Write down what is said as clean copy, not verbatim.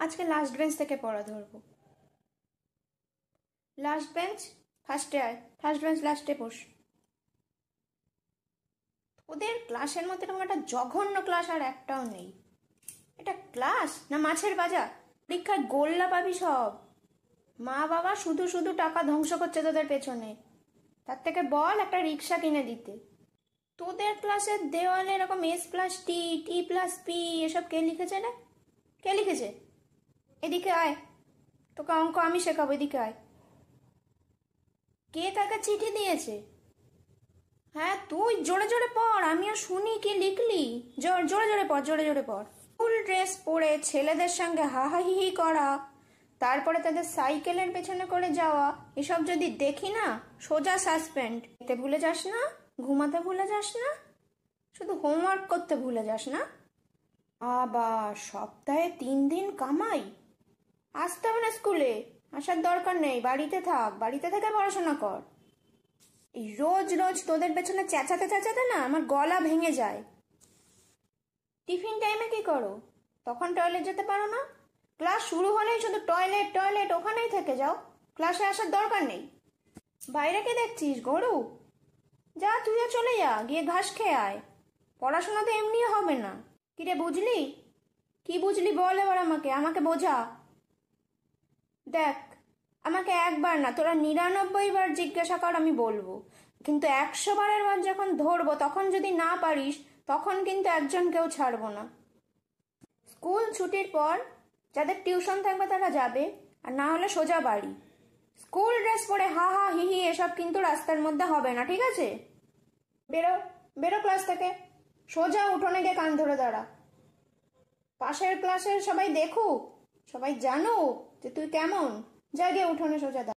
আজকে last bench থেকে পড়া ধরবো। লাস্ট বেঞ্চ ফার্স্টে আয়, ফার্স্ট বেঞ্চ লাস্টে বস। ওদের ক্লাসের মধ্যে এরকম একটা জঘন্য ক্লাস আর একটাও নেই। এটা ক্লাস না মাছের বাজার? পরীক্ষায় গোল্লা পাবি সব। মা বাবা শুধু শুধু টাকা ধ্বংস করছে তোদের পেছনে, তার থেকে বল একটা রিক্সা কিনে দিতে। তোদের ক্লাসের দেওয়ালে এরকম S+T, T+P এসব কে লিখেছে রে? কে লিখেছে? এদিকে আয়, তোকে অঙ্ক আমি শেখাবো, এদিকে আয়। কে তাকে চিঠি দিয়েছে? হ্যাঁ তুই জোরে জোরে পড়, আমিও শুনি কি লিখলি। জোরে জোরে পড়, জোরে জোরে পড়। ফুল ড্রেস পরে ছেলেদের সঙ্গে হাহাহিহি করা, তারপরে তাদের সাইকেলের পেছনে করে যাওয়া, এসব যদি দেখি না সোজা সাসপেন্ড। খেতে ভুলে যাস না, ঘুমাতে ভুলে যাস না, শুধু হোমওয়ার্ক করতে ভুলে যাস না। আবার সপ্তাহে 3 দিন কামাই, আসতে হবে না স্কুলে, আসার দরকার নেই, বাড়িতে থাক, বাড়িতে থেকে পড়াশোনা কর। এই রোজ রোজ তোদের পেছনে চেঁচাতে চেঁচাতে না আমার গলা ভেঙে যায়। টিফিন টাইমে কি করো? তখন টয়লেট যেতে পারো না? ক্লাস শুরু হলেই শুধু টয়লেট টয়লেট, ওখানেই থেকে যাও, ক্লাসে আসার দরকার নেই। বাইরে কে দেখছিস গরু? যা তুইও চলে যা, গিয়ে ঘাস খেয়ে আয়, পড়াশোনা তো এমনি হবে না। কিরে বুঝলি? কি বুঝলি বল এবার আমাকে, আমাকে বোঝা। দেখ, আমাকে একবার না তোরা 99 বার জিজ্ঞাসা কর, আমি বলবো, কিন্তু 100 বারের বার যখন ধরবো তখন যদি না পারিস তখন কিন্তু একজনকেও ছাড়বো না। স্কুল ছুটির পর যাদের টিউশন থাকবে তারা যাবে, আর না হলে সোজা বাড়ি। স্কুল ড্রেস পরে হা হা হি হি এসব কিন্তু রাস্তার মধ্যে হবে না, ঠিক আছে? বেরো, বেরো ক্লাস থেকে, সোজা উঠোনে গিয়ে কান ধরে দাঁড়া। পাশের ক্লাসের সবাই দেখুক, সবাই জানুক যে তুই কেমন। যা গিয়ে উঠোনে সোজা দাঁড়া।